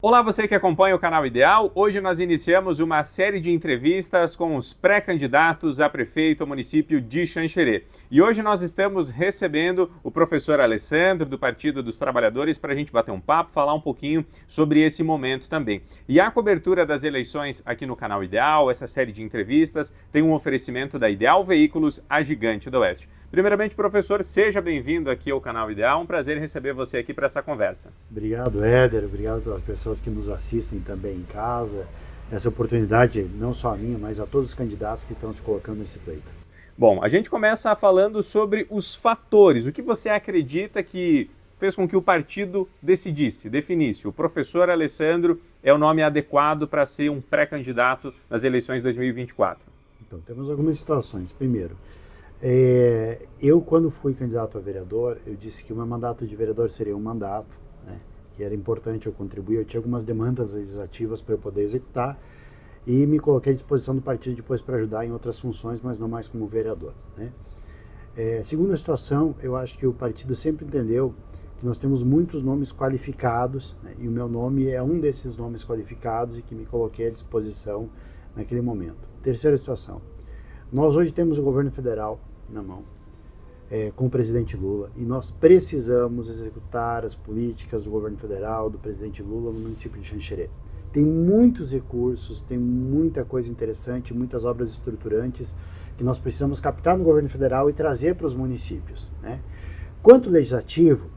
Olá, você que acompanha o canal Ideal. Hoje nós iniciamos uma série de entrevistas com os pré-candidatos a prefeito ao município de Xanxerê. E hoje nós estamos recebendo o professor Alessandro, do Partido dos Trabalhadores, para a gente bater um papo, falar um pouquinho sobre esse momento também. E a cobertura das eleições aqui no canal Ideal, essa série de entrevistas, tem um oferecimento da Ideal Veículos, a gigante do Oeste. Primeiramente, professor, seja bem-vindo aqui ao canal Ideal. Um prazer receber você aqui para essa conversa. Obrigado, Éder. Obrigado pelas pessoas que nos assistem também em casa. Essa oportunidade, não só a minha, mas a todos os candidatos que estão se colocando nesse pleito. Bom, a gente começa falando sobre os fatores. O que você acredita que fez com que o partido definisse? O professor Alessandro é o nome adequado para ser um pré-candidato nas eleições de 2024? Então, temos algumas situações. Primeiro, eu, quando fui candidato a vereador, eu disse que o meu mandato de vereador seria um mandato, né, que era importante eu contribuir. Eu tinha algumas demandas legislativas para eu poder executar e me coloquei à disposição do partido depois para ajudar em outras funções, mas não mais como vereador, né. Segunda situação, eu acho que o partido sempre entendeu que nós temos muitos nomes qualificados, né, e o meu nome é um desses nomes qualificados e que me coloquei à disposição naquele momento. Terceira situação, nós hoje temos o governo federal na mão, com o presidente Lula, e nós precisamos executar as políticas do governo federal, do presidente Lula no município de Xanxerê. Tem muitos recursos, tem muita coisa interessante, muitas obras estruturantes que nós precisamos captar no governo federal e trazer para os municípios, né? Quanto ao legislativo,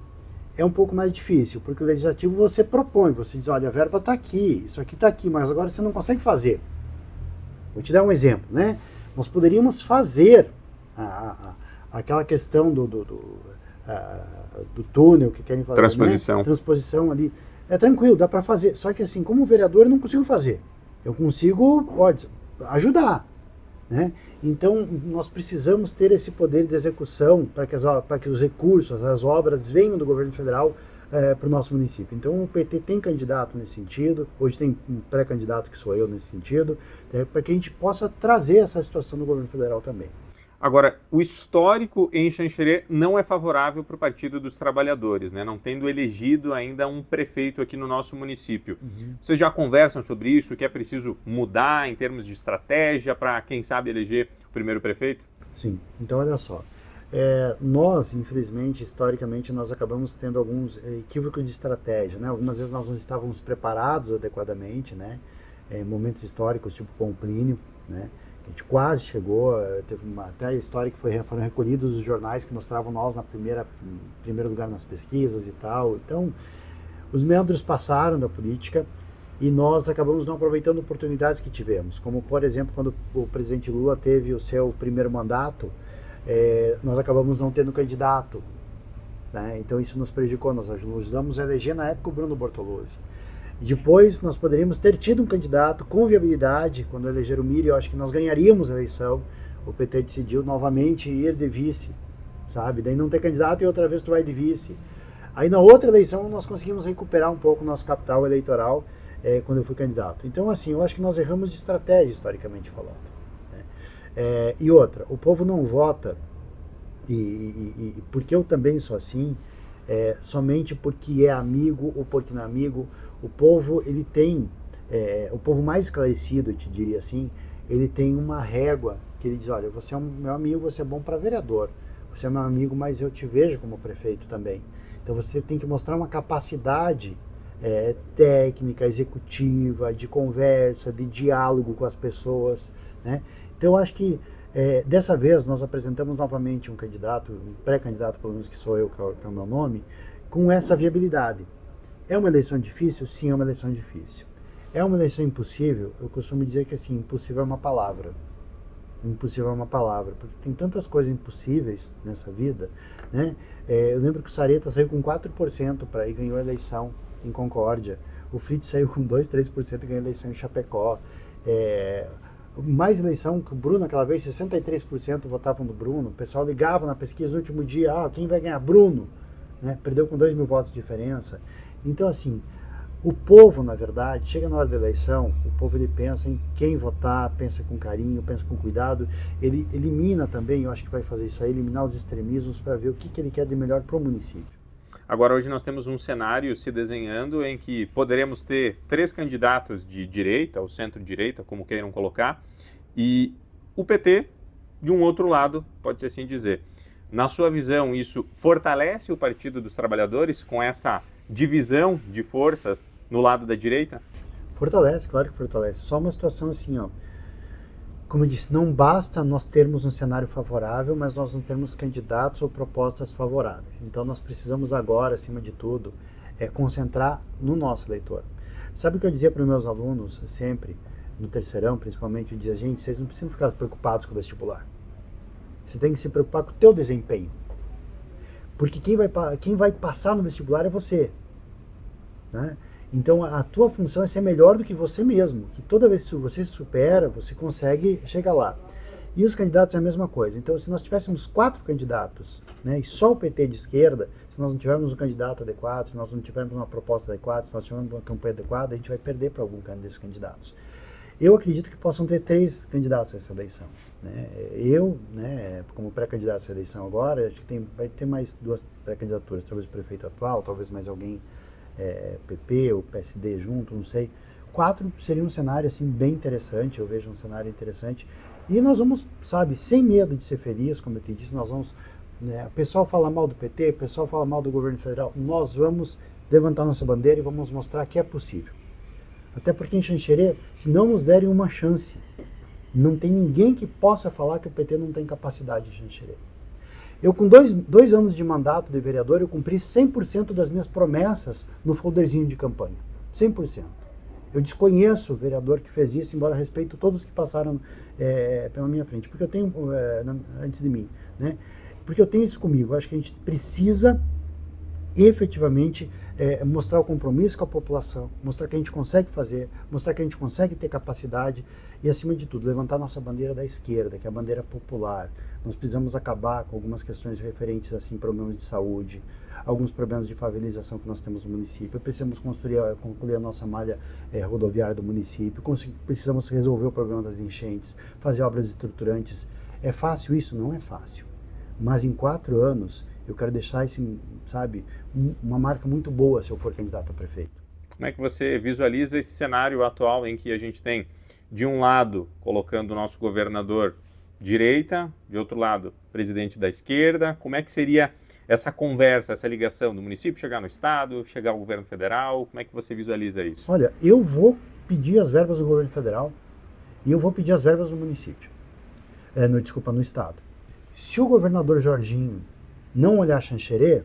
é um pouco mais difícil, porque o legislativo você propõe, você diz, olha, a verba está aqui, isso aqui está aqui, mas agora você não consegue fazer. Vou te dar um exemplo, né? Nós poderíamos fazer aquela questão do túnel que querem fazer. Transposição. Né? Transposição ali. É tranquilo, dá para fazer. Só que assim, como vereador eu não consigo fazer. Eu consigo, pode, ajudar. Né? Então, nós precisamos ter esse poder de execução para que os recursos, as obras venham do governo federal para o nosso município. Então, o PT tem candidato nesse sentido, hoje tem um pré-candidato que sou eu nesse sentido, para que a gente possa trazer essa situação do governo federal também. Agora, o histórico em Xanxerê não é favorável para o Partido dos Trabalhadores, né? Não tendo elegido ainda um prefeito aqui no nosso município. Uhum. Vocês já conversam sobre isso, que é preciso mudar em termos de estratégia para, quem sabe, eleger o primeiro prefeito? Sim, então olha só. Nós, infelizmente, historicamente, nós acabamos tendo alguns equívocos de estratégia, né? Algumas vezes nós não estávamos preparados adequadamente, né? Momentos históricos, tipo com o Plínio, né? A gente quase chegou, teve até a história que foram recolhidos os jornais que mostravam nós em primeiro lugar nas pesquisas e tal. Então, os meandros passaram da política e nós acabamos não aproveitando oportunidades que tivemos. Como, por exemplo, quando o presidente Lula teve o seu primeiro mandato, nós acabamos não tendo candidato, né? Então isso nos prejudicou, nós ajudamos a eleger na época o Bruno Bortoluzzi. Depois nós poderíamos ter tido um candidato com viabilidade, quando elegeram o Miri, eu acho que nós ganharíamos a eleição. O PT decidiu novamente ir de vice, sabe? Daí não ter candidato e outra vez tu vai de vice. Aí na outra eleição nós conseguimos recuperar um pouco o nosso capital eleitoral quando eu fui candidato. Então assim, eu acho que nós erramos de estratégia, historicamente falando. Né? E outra, o povo não vota, e porque eu também sou assim, somente porque é amigo ou porque não é amigo. O povo, ele tem, o povo mais esclarecido, eu te diria assim, ele tem uma régua que ele diz, olha, você é meu amigo, você é bom para vereador, você é meu amigo, mas eu te vejo como prefeito também. Então você tem que mostrar uma capacidade técnica, executiva, de conversa, de diálogo com as pessoas, né? Então eu acho que dessa vez nós apresentamos novamente um candidato, um pré-candidato, pelo menos que sou eu, que é o meu nome, com essa viabilidade. É uma eleição difícil? Sim, é uma eleição difícil. É uma eleição impossível? Eu costumo dizer que assim, impossível é uma palavra. Impossível é uma palavra, porque tem tantas coisas impossíveis nessa vida, né? Eu lembro que o Sareta saiu com 4% e ganhou a eleição em Concórdia. O Fritz saiu com 2, 3% e ganhou a eleição em Chapecó. Mais eleição que o Bruno, aquela vez, 63% votavam no Bruno. O pessoal ligava na pesquisa no último dia, quem vai ganhar? Bruno. Né? Perdeu com 2 mil votos de diferença. Então, assim, o povo, na verdade, chega na hora da eleição, o povo ele pensa em quem votar, pensa com carinho, pensa com cuidado. Ele elimina também, eu acho que vai fazer isso aí, eliminar os extremismos para ver o que ele quer de melhor para o município. Agora, hoje nós temos um cenário se desenhando em que poderemos ter 3 candidatos de direita, ou centro-direita, como queiram colocar, e o PT de um outro lado, pode-se assim dizer. Na sua visão, isso fortalece o Partido dos Trabalhadores com essa divisão de forças no lado da direita? Fortalece, claro que fortalece. Só uma situação assim, ó. Como eu disse, não basta nós termos um cenário favorável, mas nós não temos candidatos ou propostas favoráveis. Então nós precisamos agora, acima de tudo, concentrar no nosso eleitor. Sabe o que eu dizia para os meus alunos sempre, no terceirão principalmente? Eu dizia, gente, vocês não precisam ficar preocupados com o vestibular. Você tem que se preocupar com o teu desempenho. Porque quem vai passar no vestibular é você, né? Então a tua função é ser melhor do que você mesmo, que toda vez que você se supera, você consegue chegar lá. E os candidatos é a mesma coisa. Então se nós tivéssemos 4 candidatos, né, e só o PT de esquerda, se nós não tivermos um candidato adequado, se nós não tivermos uma proposta adequada, se nós tivermos uma campanha adequada, a gente vai perder para algum desses candidatos. Eu acredito que possam ter 3 candidatos a essa eleição, né? Eu, né, como pré-candidato a essa eleição agora, acho que vai ter mais 2 pré-candidaturas, talvez o prefeito atual, talvez mais alguém, PP ou PSD junto, não sei. 4 seria um cenário assim bem interessante, eu vejo um cenário interessante. E nós vamos, sabe, sem medo de ser feliz, como eu te disse, nós vamos, né, o pessoal fala mal do PT, o pessoal fala mal do governo federal, nós vamos levantar nossa bandeira e vamos mostrar que é possível. Até porque em Xanxerê, se não nos derem uma chance, não tem ninguém que possa falar que o PT não tem capacidade em Xanxerê. Eu, com 2 anos de mandato de vereador, eu cumpri 100% das minhas promessas no folderzinho de campanha. 100%. Eu desconheço o vereador que fez isso, embora respeito todos que passaram pela minha frente, porque eu tenho, antes de mim, né? Porque eu tenho isso comigo. Eu acho que a gente precisa efetivamente mostrar o compromisso com a população, mostrar que a gente consegue fazer, mostrar que a gente consegue ter capacidade e, acima de tudo, levantar nossa bandeira da esquerda, que é a bandeira popular. Nós precisamos acabar com algumas questões referentes assim, problemas de saúde, alguns problemas de favelização que nós temos no município. Precisamos concluir a nossa malha rodoviária do município, precisamos resolver o problema das enchentes, fazer obras estruturantes. É fácil isso? Não é fácil. Mas em 4 anos eu quero deixar uma marca muito boa se eu for candidato a prefeito. Como é que você visualiza esse cenário atual em que a gente tem, de um lado, colocando o nosso governador direita, de outro lado, presidente da esquerda? Como é que seria essa conversa, essa ligação do município chegar no estado, chegar ao governo federal? Como é que você visualiza isso? Olha, eu vou pedir as verbas do governo federal e eu vou pedir as verbas do município. No estado. Se o governador Jorginho não olhar Xanxerê,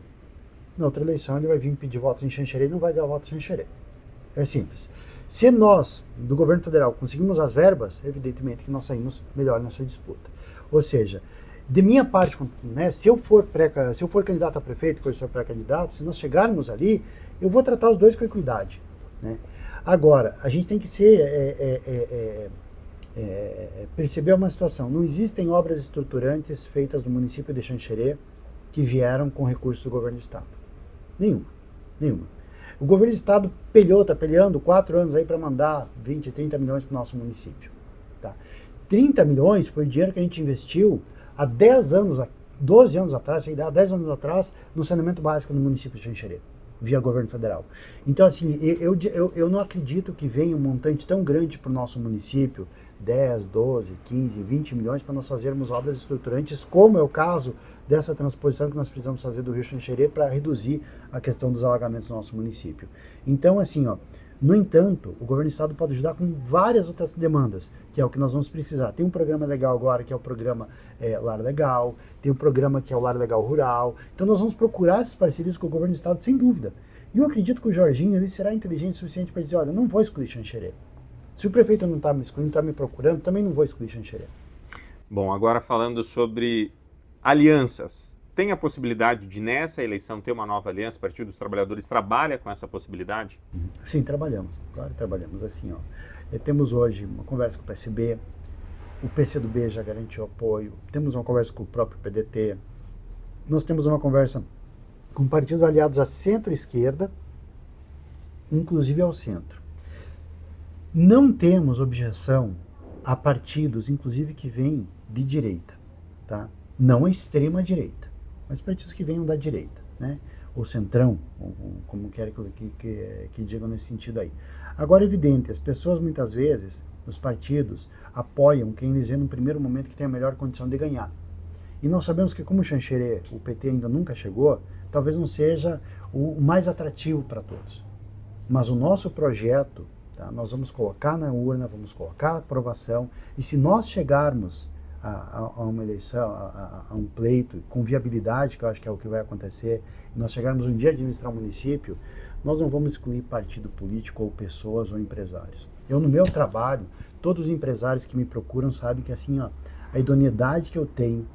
na outra eleição ele vai vir pedir votos em Xanxerê e não vai dar votos em Xanxerê. É simples. Se nós, do governo federal, conseguimos as verbas, evidentemente que nós saímos melhor nessa disputa. Ou seja, de minha parte, né, se eu for candidato a prefeito, que eu sou pré-candidato, se nós chegarmos ali, eu vou tratar os dois com equidade, né? Agora, a gente tem que perceber uma situação. Não existem obras estruturantes feitas no município de Xanxerê que vieram com recursos do governo do estado. Nenhuma. O governo do estado está peleando 4 anos aí para mandar 20, 30 milhões para o nosso município. Tá? 30 milhões foi o dinheiro que a gente investiu há 10 anos, 12 anos atrás, há 10 anos atrás, no saneamento básico no município de Xanxerê, via governo federal. Então, assim, eu não acredito que venha um montante tão grande para o nosso município, 10, 12, 15, 20 milhões, para nós fazermos obras estruturantes, como é o caso dessa transposição que nós precisamos fazer do Rio Xanxerê para reduzir a questão dos alagamentos no nosso município. Então, assim, no entanto, o governo do estado pode ajudar com várias outras demandas, que é o que nós vamos precisar. Tem um programa legal agora, que é o programa Lar Legal, tem um programa que é o Lar Legal Rural. Então nós vamos procurar essas parcerias com o governo do estado, sem dúvida. E eu acredito que o Jorginho ele será inteligente o suficiente para dizer, olha, não vou excluir Xanxerê. Se o prefeito não está me excluindo, está me procurando, também não vou excluir Xanxerê. Bom, agora falando sobre alianças, tem a possibilidade de nessa eleição ter uma nova aliança? O Partido dos Trabalhadores trabalha com essa possibilidade? Sim, trabalhamos. Claro que trabalhamos. Assim, temos hoje uma conversa com o PSB, o PCdoB já garantiu apoio, temos uma conversa com o próprio PDT, nós temos uma conversa com partidos aliados à centro-esquerda, inclusive ao centro. Não temos objeção a partidos, inclusive, que vêm de direita, tá? Não a extrema-direita, mas partidos que venham da direita, né? ou centrão, como quer que digam nesse sentido aí. Agora, é evidente, as pessoas muitas vezes, os partidos, apoiam quem eles veem no primeiro momento que tem a melhor condição de ganhar. E nós sabemos que como Xanxerê, o PT ainda nunca chegou, talvez não seja o mais atrativo para todos. Mas o nosso projeto, tá, nós vamos colocar na urna, vamos colocar a aprovação, e se nós chegarmos a uma eleição, a um pleito com viabilidade, que eu acho que é o que vai acontecer, e nós chegarmos um dia a administrar o município, nós não vamos excluir partido político ou pessoas ou empresários. Eu, no meu trabalho, todos os empresários que me procuram sabem que assim, ó, a idoneidade que eu tenho,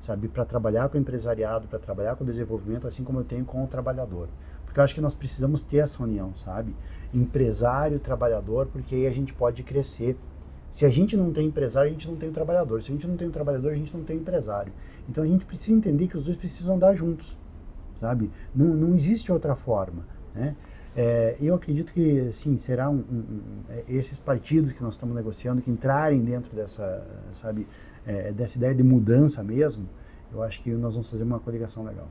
sabe, para trabalhar com o empresariado, para trabalhar com o desenvolvimento, assim como eu tenho com o trabalhador. Porque eu acho que nós precisamos ter essa união, sabe? Empresário, trabalhador, porque aí a gente pode crescer. Se a gente não tem empresário, a gente não tem o trabalhador. Se a gente não tem o trabalhador, a gente não tem o empresário. Então a gente precisa entender que os dois precisam andar juntos, sabe? Não existe outra forma, né? Eu acredito que, sim, será esses partidos que nós estamos negociando, que entrarem dentro dessa, sabe, dessa ideia de mudança mesmo, eu acho que nós vamos fazer uma coligação legal.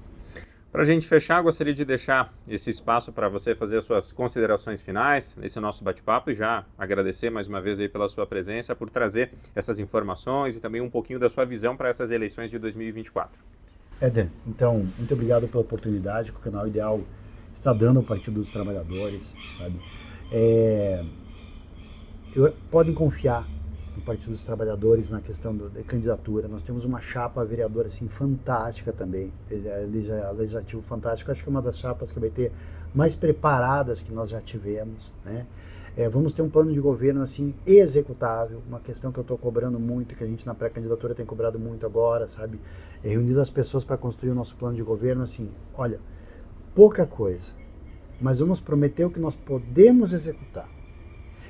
Para a gente fechar, gostaria de deixar esse espaço para você fazer as suas considerações finais nesse nosso bate-papo e já agradecer mais uma vez aí pela sua presença, por trazer essas informações e também um pouquinho da sua visão para essas eleições de 2024. Éder, então, muito obrigado pela oportunidade que o Canal Ideal está dando ao Partido dos Trabalhadores, sabe? Podem confiar no Partido dos Trabalhadores na questão da candidatura. Nós temos uma chapa vereadora assim fantástica também, legislativo fantástico. Acho que é uma das chapas que vai ter mais preparadas que nós já tivemos, né? Vamos ter um plano de governo assim executável, uma questão que eu estou cobrando muito, que a gente na pré-candidatura tem cobrado muito agora, sabe? Reunindo as pessoas para construir o nosso plano de governo, assim, olha, pouca coisa, mas vamos prometer o que nós podemos executar.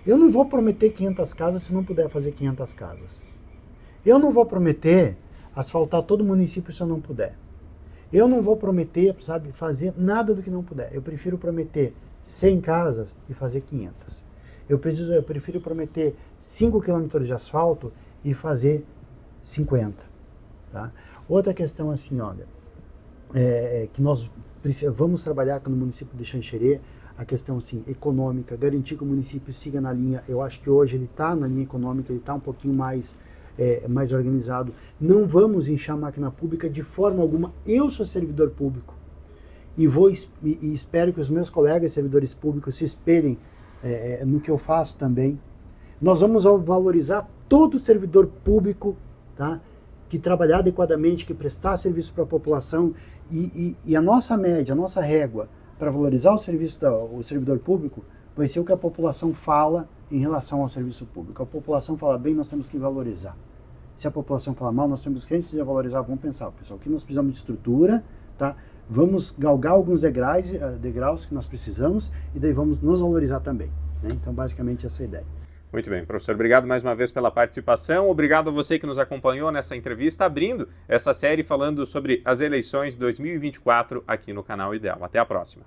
Eu não vou prometer 500 casas se não puder fazer 500 casas. Eu não vou prometer asfaltar todo o município se eu não puder. Eu não vou prometer, sabe, fazer nada do que não puder. Eu prefiro prometer 100 casas e fazer 500. Eu prefiro prometer 5 quilômetros de asfalto e fazer 50. Tá? Outra questão assim, olha, que nós vamos trabalhar no município de Xanxerê, a questão assim, econômica, garantir que o município siga na linha. Eu acho que hoje ele está na linha econômica, ele está um pouquinho mais organizado. Não vamos inchar a máquina pública de forma alguma. Eu sou servidor público e espero que os meus colegas servidores públicos se espelhem no que eu faço também. Nós vamos valorizar todo servidor público, tá? Que trabalhar adequadamente, que prestar serviço para a população e a nossa média, a nossa régua para valorizar o serviço do servidor público vai ser o que a população fala em relação ao serviço público. A população fala bem, nós temos que valorizar. Se a população fala mal, nós temos que, antes de valorizar, vamos pensar, pessoal, que nós precisamos de estrutura, tá? Vamos galgar alguns degraus que nós precisamos e daí vamos nos valorizar também, né? Então, basicamente, essa é a ideia. Muito bem, professor, obrigado mais uma vez pela participação, obrigado a você que nos acompanhou nessa entrevista, abrindo essa série falando sobre as eleições 2024 aqui no Canal Ideal. Até a próxima.